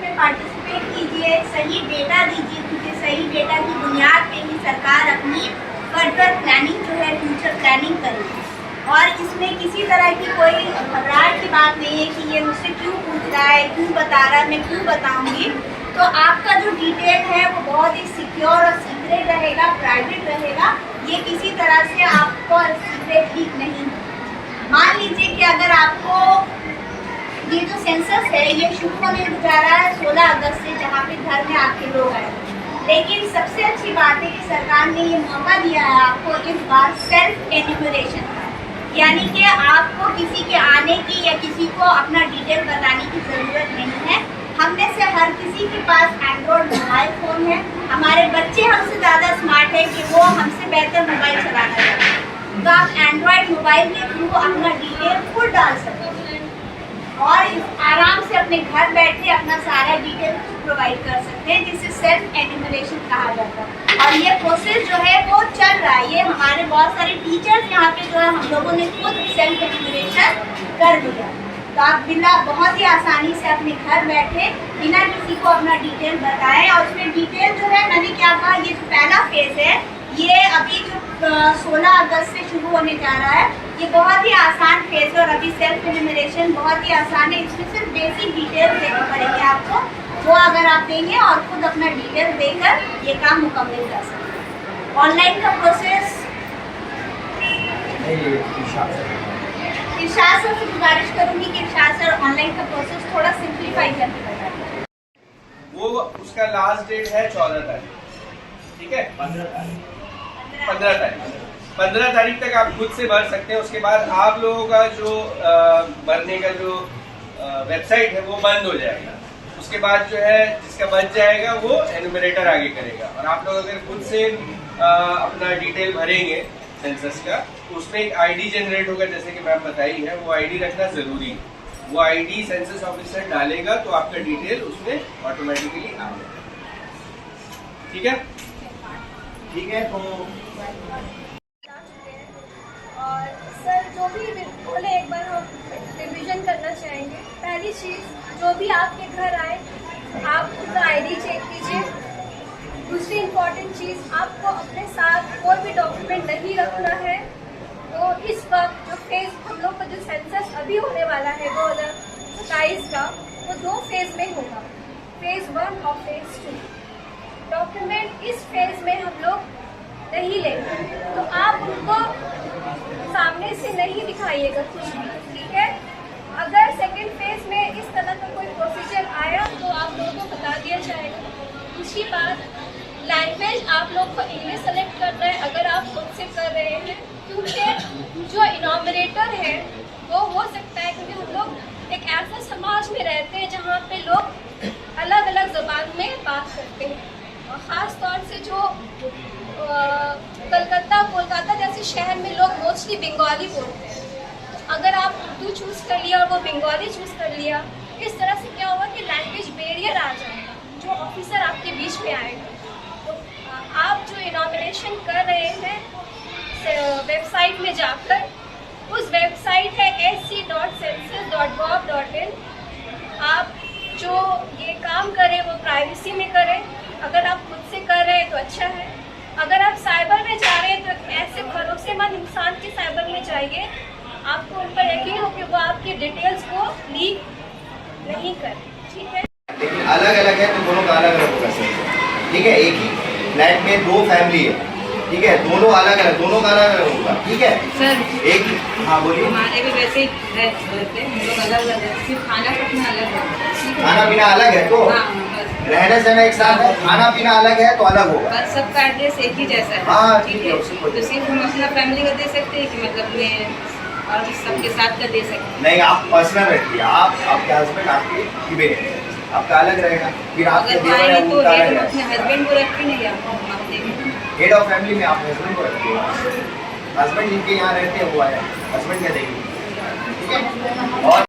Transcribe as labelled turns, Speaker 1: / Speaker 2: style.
Speaker 1: इसमें पार्टिसिपेट कीजिए, सही डेटा दीजिए, क्योंकि सही डेटा की बुनियाद पे ही सरकार अपनी फर्दर प्लानिंग जो है फ्यूचर प्लानिंग करेगी। और इसमें किसी तरह की कोई घबराहट की बात नहीं है कि ये मुझसे क्यों पूछ रहा है, क्यों बता रहा है, मैं क्यों बताऊंगी। तो आपका जो डिटेल है वो बहुत ही सिक्योर और सीक्रेट रहेगा, प्राइवेट रहेगा। ये किसी तरह से आपको सीक्रेट लीक नहीं है। मान लीजिए कि अगर आपको ये जो सेंसस है ये शुरू होने जा रहा है 16 अगस्त से, जहाँ पे घर में आपके लोग आए, लेकिन सबसे अच्छी बात है कि सरकार ने ये मौका दिया है आपको इस बार सेल्फ एन्यूमरेशन का, यानी कि आपको किसी के आने की या किसी को अपना डिटेल बताने की ज़रूरत नहीं है। हम में से हर किसी के पास एंड्रॉयड मोबाइल फ़ोन है। हमारे बच्चे हमसे ज़्यादा स्मार्ट है कि वो हमसे बेहतर मोबाइल चलाना जानते हैं। तो आप एंड्रॉयड मोबाइल के थ्रू अपना डिटेल खुद डाल सकते हैं और आराम से अपने घर बैठे अपना सारा डिटेल खुद प्रोवाइड कर सकते हैं, जिसे सेल्फ एन्यूमरेशन कहा जाता है। और ये प्रोसेस जो है वो चल रहा है। ये हमारे बहुत सारे टीचर्स यहाँ पे जो है हम लोगों ने खुद सेल्फ एन्यूमरेशन कर दिया। तो आप बिना बहुत ही आसानी से अपने घर बैठे बिना किसी को अपना डिटेल बताएं। और उसमें डिटेल जो है, मैंने क्या कहा, ये जो पहला फेज़ है ये अभी जो 16 अगस्त से शुरू होने जा रहा है, ये बहुत ही आसान फेज है। और अभी सेल्फ एन्यूमरेशन बहुत ही आसान है। इसमें सिर्फ बेसिक डिटेल देनी पड़ेगी आपको, वो अगर आप देंगे और खुद अपना डिटेल देकर ये काम मुकम्मल कर सकते हैं। ऑनलाइन का प्रोसेस इरशाद सर से गुजारिश करूँगी कि इरशाद सर ऑनलाइन का प्रोसेस थोड़ा सिंप्लीफाई करके बताएं।
Speaker 2: वो उसका लास्ट डेट है 14 तारीख, ठीक है, 15 तारीख तक आप खुद से भर सकते हैं। उसके बाद आप लोगों का जो भरने का जो वेबसाइट है वो बंद हो जाएगा। उसके बाद जो है जिसका बच जाएगा वो एनुमरेटर आगे करेगा। और आप लोग अगर खुद से अपना डिटेल भरेंगे सेंसस का, उसमें एक आईडी जनरेट होगा, जैसे कि मैम बताई है, वो आईडी रखना जरूरी है। वो आईडी सेंसस ऑफिसर डालेगा तो आपका डिटेल उसमें ऑटोमेटिकली आ जाएगा। ठीक है, ठीक है। तो
Speaker 3: और सर जो भी बोले एक बार हम रिविजन करना चाहेंगे। पहली चीज़, जो भी आपके घर आए आप उनका आईडी चेक कीजिए। दूसरी इम्पॉर्टेंट चीज़, आपको अपने साथ कोई भी डॉक्यूमेंट नहीं रखना है। तो इस वक्त जो फेज़ हम लोग का जो सेंसस अभी होने वाला है 2027 का, वो 2 फेज़ में होगा, फेज़ 1 और फेज़ 2। डॉक्यूमेंट इस फेज़ में हम लोग नहीं लेंगे, तो आप उनको सामने से नहीं दिखाइएगा कुछ भी, ठीक है। अगर सेकेंड फेज में इस तरह का कोई प्रोसीजर आया तो आप लोगों को बता दिया जाएगा। दूसरी बात, लैंग्वेज आप लोग को इंग्लिश सेलेक्ट करना है अगर आप खुद से कर रहे हैं, क्योंकि जो इनॉमिनेटर है वो हो सकता है, क्योंकि हम लोग एक ऐसा समाज में रहते हैं जहाँ पे लोग अलग अलग ज़बान में बात करते हैं। और ख़ास तौर से जो कोलकाता जैसे शहर में लोग मोस्टली बंगाली बोलते हैं। अगर आप उर्दू चूज़ कर लिया और वो बंगाली चूज़ कर लिया, इस तरह से क्या होगा कि लैंग्वेज बैरियर आ जाएगा, जो ऑफिसर आपके बीच में आएगा। तो आप जो इनॉमिनेशन कर रहे हैं वेबसाइट में जाकर, उस वेबसाइट है sc.census.gov.in। आप जो ये काम करें वो प्राइवेसी में करें। अगर आप खुद से कर रहे हैं तो अच्छा है। अगर आप साइबर में जा रहे हैं तो ऐसे भरोसेमंद इंसान के साइबर में जाइए, आपको उन पर यकीन हो कि वो आपकी डिटेल्स को लीक नहीं करें, ठीक है।
Speaker 4: लेकिन अलग अलग है तो दोनों का अलग अलग होगा सर, ठीक है। एक ही फ्लैट में 2 फैमिली है, ठीक है, दोनों अलग अलग, दोनों का अलग अलग होगा, ठीक है सर। एक, हाँ बोलिए।
Speaker 5: हमारे भी वैसे ही है, हम लोग अलग अलग है, सिर्फ खाना पीना अलग है,
Speaker 4: खाना पीना अलग है तो रहना सहना एक साथ है, खाना पीना अलग है तो अलग होगा,
Speaker 5: बस सबका एड्रेस एक ही जैसा है।
Speaker 4: हाँ
Speaker 5: ठीक है, तो सिर्फ हम अपना फैमिली का दे सकते हैं कि मतलब मैं और सबके साथ का दे सकते हैं?
Speaker 4: नहीं, आप पर्सनल रखिए, आप आपके हस्बैंड आपके बेटे आपका अलग रहेगा। फिर आपके
Speaker 5: तो अपने हस्बैंड को रखें नहीं, आप
Speaker 4: हेड ऑफ फैमिली में आप हस्बैंड को रखिए। हस्बैंड जिनके यहाँ रहते हैं वो आया, हस्बैंड का देंगे, ठीक है। और